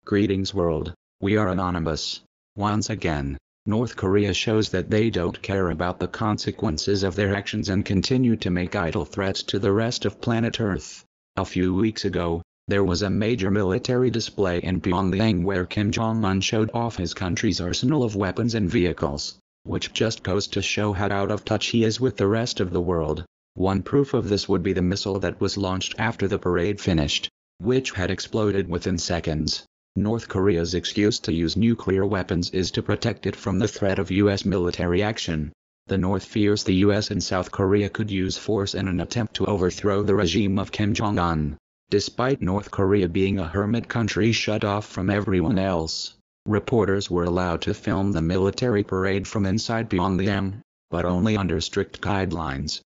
Greetings world, we are anonymous. Once again, North Korea shows that they don't care about the consequences of their actions and continue to make idle threats to the rest of planet Earth. A few weeks ago, there was a major military display in Pyongyang where Kim Jong-un showed off his country's arsenal of weapons and vehicles, which just goes to show how out of touch he is with the rest of the world. One proof of this would be the missile that was launched after the parade finished, which had exploded within seconds. North Korea's excuse to use nuclear weapons is to protect it from the threat of U.S. military action. The North fears the U.S. and South Korea could use force in an attempt to overthrow the regime of Kim Jong-un. Despite North Korea being a hermit country shut off from everyone else, reporters were allowed to film the military parade from inside Pyongyang, but only under strict guidelines.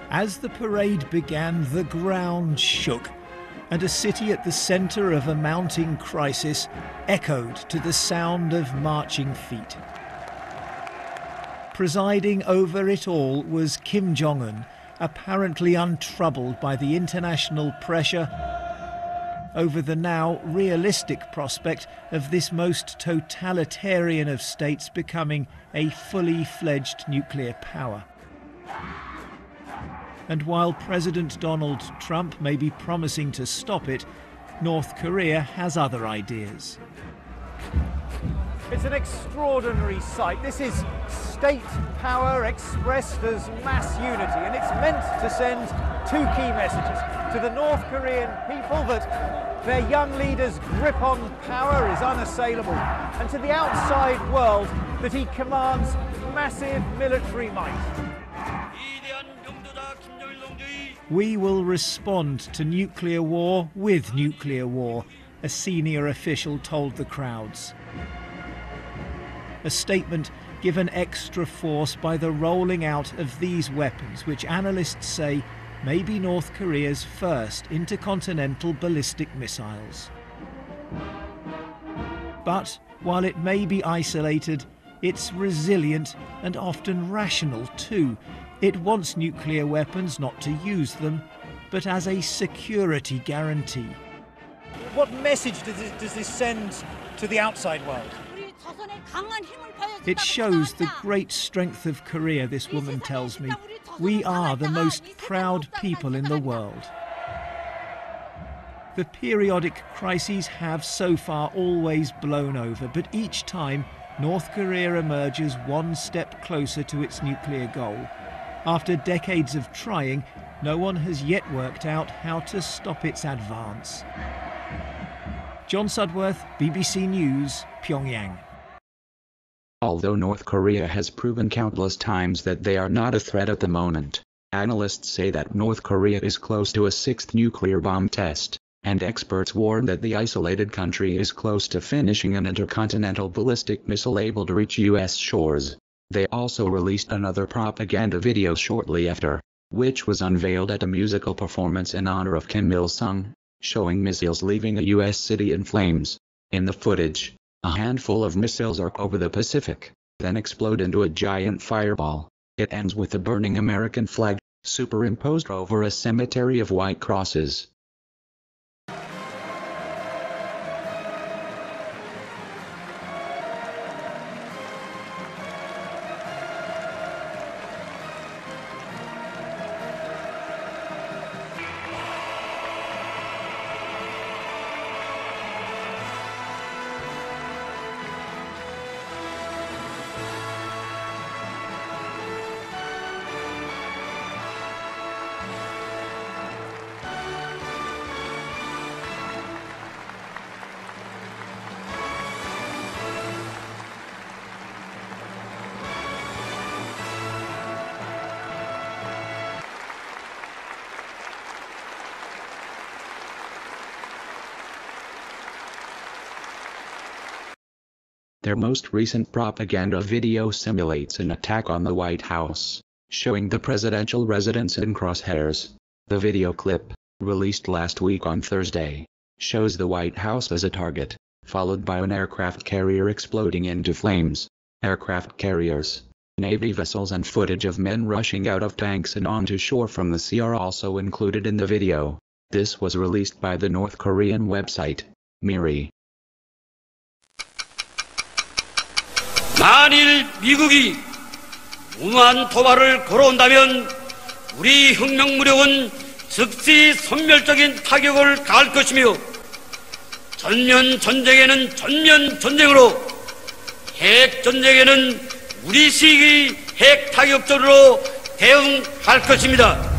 As the parade began, the ground shook, and a city at the center of a mounting crisis echoed to the sound of marching feet. Presiding over it all was Kim Jong-un, apparently untroubled by the international pressure over the now realistic prospect of this most totalitarian of states becoming a fully fledged nuclear power. And while President Donald Trump may be promising to stop it, North Korea has other ideas. It's an extraordinary sight. This is state power expressed as mass unity, and it's meant to send two key messages to the North Korean people that their young leader's grip on power is unassailable, and to the outside world that he commands massive military might. We will respond to nuclear war with nuclear war, a senior official told the crowds. A statement given extra force by the rolling out of these weapons, which analysts say may be North Korea's first intercontinental ballistic missiles. But while it may be isolated, it's resilient and often rational too. It wants nuclear weapons not to use them, but as a security guarantee. What message does this send to the outside world? It shows the great strength of Korea, this woman tells me. We are the most proud people in the world. The periodic crises have so far always blown over, but each time North Korea emerges one step closer to its nuclear goal. After decades of trying, no one has yet worked out how to stop its advance. John Sudworth, BBC News, Pyongyang. Although North Korea has proven countless times that they are not a threat at the moment, analysts say that North Korea is close to a sixth nuclear bomb test, and experts warn that the isolated country is close to finishing an intercontinental ballistic missile able to reach U.S. shores. They also released another propaganda video shortly after, which was unveiled at a musical performance in honor of Kim Il-sung, showing missiles leaving a U.S. city in flames. In the footage, a handful of missiles arc over the Pacific, then explode into a giant fireball. It ends with a burning American flag, superimposed over a cemetery of white crosses. Their most recent propaganda video simulates an attack on the White House, showing the presidential residence in crosshairs. The video clip, released last week on Thursday, shows the White House as a target, followed by an aircraft carrier exploding into flames. Aircraft carriers, Navy vessels and footage of men rushing out of tanks and onto shore from the sea are also included in the video. This was released by the North Korean website, Miri. 만일 미국이 무모한 도발을 걸어온다면 우리 혁명무력은 즉시 선멸적인 타격을 가할 것이며 전면 전쟁에는 전면 전쟁으로 핵 전쟁에는 우리식의 핵 타격전으로 대응할 것입니다.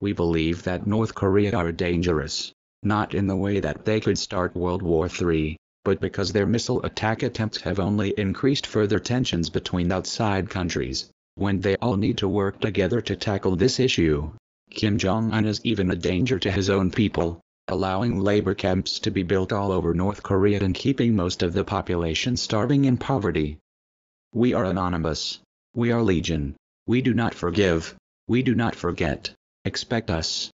We believe that North Korea are dangerous, not in the way that they could start World War III, but because their missile attack attempts have only increased further tensions between outside countries, when they all need to work together to tackle this issue. Kim Jong-un is even a danger to his own people, allowing labor camps to be built all over North Korea and keeping most of the population starving in poverty. We are anonymous. We are legion. We do not forgive. We do not forget. Expect us.